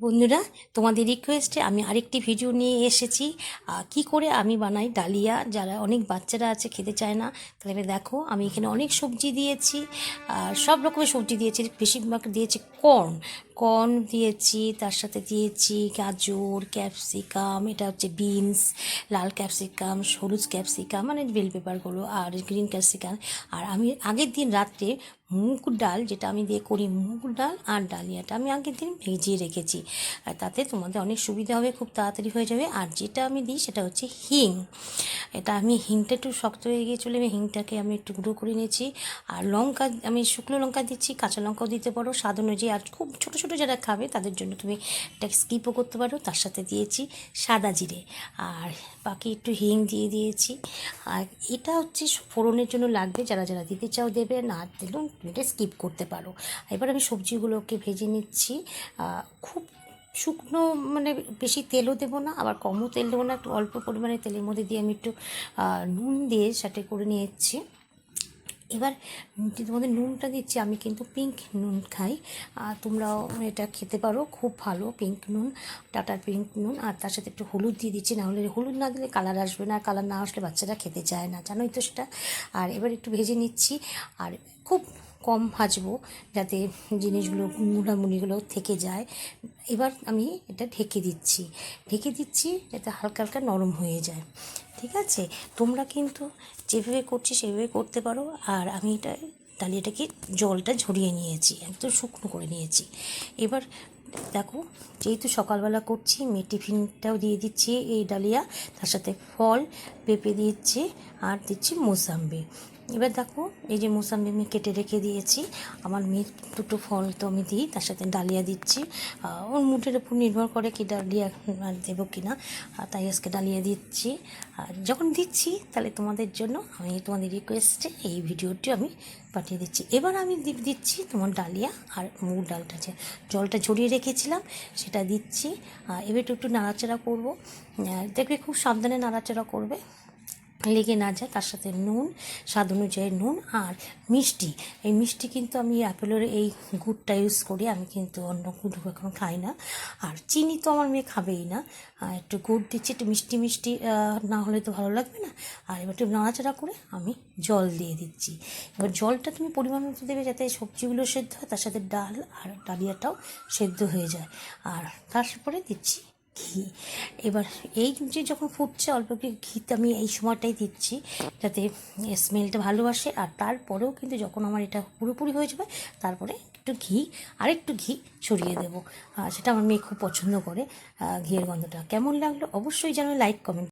বন্ধুরা, তোমাদের রিকোয়েস্টে আমি আরেকটি ভিডিও নিয়ে এসেছি। কি করে আমি বানাই ডালিয়া, যারা অনেক বাচ্চারা আছে খেতে চায় না, তাহলে দেখো আমি এখানে অনেক সবজি দিয়েছি। সব রকমের সবজি দিয়েছি, বেশিরভাগ দিয়েছি কর্ন। কর্ন দিয়েছি, তার সাথে দিয়েছি গাজর, ক্যাপসিকাম, এটা হচ্ছে বিনস, লাল ক্যাপসিকাম, হলুদ ক্যাপসিকাম মানে বেল পেপারগুলো, আর গ্রিন ক্যাপসিকাম। আর আমি আগের দিন রাত্রে মুগ ডাল, যেটা আমি দিয়ে করি মুগ ডাল আর ডালিয়াটা আমি আগের দিন ভিজিয়ে রেখেছি। আর তাতে তোমাদের অনেক সুবিধা হবে, খুব তাড়াতাড়ি হয়ে যাবে। আর যেটা আমি দিই সেটা হচ্ছে হিং। এটা আমি হিংটা একটু শক্ত হয়ে গিয়েছিলো, আমি হিংটাকে আমি একটু গুঁড়ো করে নিয়েছি। আর লঙ্কা আমি শুকনো লঙ্কা দিচ্ছি, কাঁচা লঙ্কাও দিতে পারো স্বাদ অনুযায়ী। আর খুব ছোটো ছোটো যারা খাবে তাদের জন্য তুমি এটা স্কিপও করতে পারো। তার সাথে দিয়েছি সাদা জিরে, আর বাকি একটু হিং দিয়ে দিয়েছি। আর এটা হচ্ছে ফোড়নের জন্য লাগবে, যারা যারা দিতে চাও দেবে, না দিলেও এটা স্কিপ করতে পারো। এবার আমি সবজিগুলোকে ভেজে নিচ্ছি। খুব শুকনো মানে বেশি তেলও দেবো না, আবার কমও তেল দেবো না, একটু অল্প পরিমাণে তেলের মধ্যে দিয়ে আমি একটু নুন দিয়ে সাথে করে নিয়েছি। এবার তোমাদের নুনটা দিচ্ছি, আমি কিন্তু পিঙ্ক নুন খাই। তোমরাও এটা খেতে পারো, খুব ভালো পিঙ্ক নুন, টাটার পিঙ্ক নুন। আর তার সাথে একটু হলুদ দিয়ে দিচ্ছি, না হলে হলুদ না দিলে কালার আসবে না, কালার না আসলে বাচ্চারা খেতে চায় না, জানোই তো সেটা। আর এবার একটু ভেজে নিচ্ছি, আর খুব কম ভাজবো যাতে জিনিসগুলো মুড়ামুড়িগুলো থেকে যায়। এবার আমি এটা ঢেকে দিচ্ছি যাতে হালকা হালকা নরম হয়ে যায়। ঠিক আছে, তোমরা কিন্তু যেভাবে করছি সেভাবে করতে পারো। আর আমি এটা ডালিয়াটাকে জলটা ঝরিয়ে নিয়েছি, একদম শুকনো করে নিয়েছি। এবার দেখো, যেহেতু সকালবেলা করছি, মেয়ে টিফিনটাও দিয়ে দিচ্ছি এই ডালিয়া, তার সাথে ফল পেঁপে দিচ্ছি, আর দিচ্ছি মোসাম্বি। এবার দেখো, এই যে মোসাম্বি আমি কেটে রেখে দিয়েছি, আমার মেয়ের দুটো ফল তো আমি দিই, তার সাথে ডালিয়া দিচ্ছি। ওর মুডের উপর নির্ভর করে কি ডালিয়া দেবো কি না, তাই আজকে ডালিয়া দিচ্ছি। আর যখন দিচ্ছি তাহলে তোমাদের জন্য আমি তোমাদের রিকোয়েস্টে এই ভিডিওটি আমি পাঠিয়ে দিচ্ছি। এবার আমি দিচ্ছি তোমার ডালিয়া আর মুগ ডালটা, যে জলটা ঝরিয়ে রেখেছিলাম সেটা দিচ্ছি। এবার একটু নাড়াচাড়া করবো, দেখবে খুব সাবধানে নাড়াচাড়া করবে, লেগে না যায়। তার সাথে নুন, স্বাদ অনুযায়ী নুন, আর মিষ্টি। এই মিষ্টি কিন্তু আমি অ্যাপেলের এই গুড়টা ইউজ করি, আমি কিন্তু অন্য গুড় এখন খাই না। আর চিনি তো আমার মেয়ে খাবেই না, একটু গুড় দিচ্ছি, একটু মিষ্টি মিষ্টি না হলে তো ভালো লাগবে না। আর এবার একটু নাড়াচাড়া করে আমি জল দিয়ে দিচ্ছি। এবার জলটা তুমি পরিমাণ মতো দেবে যাতে সবজিগুলো সেদ্ধ হয়, তার সাথে ডাল আর ডালিয়াটাও সেদ্ধ হয়ে যায়। আর তারপরে দিচ্ছি ঘি। এবার এই যে যখন ফুটছে অল্প একটু ঘিতে আমি এই সময়টাই দিচ্ছি যাতে স্মেলটা ভালো আসে। আর তারপরেও কিন্তু যখন আমার এটা পুরোপুরি হয়ে যাবে, তারপরে একটু ঘি, আরেকটু ঘি ছড়িয়ে দেবো। সেটা আমার মেয়ে খুব পছন্দ করে, ঘিয়ের গন্ধটা। কেমন লাগলো অবশ্যই যেন লাইক কমেন্ট।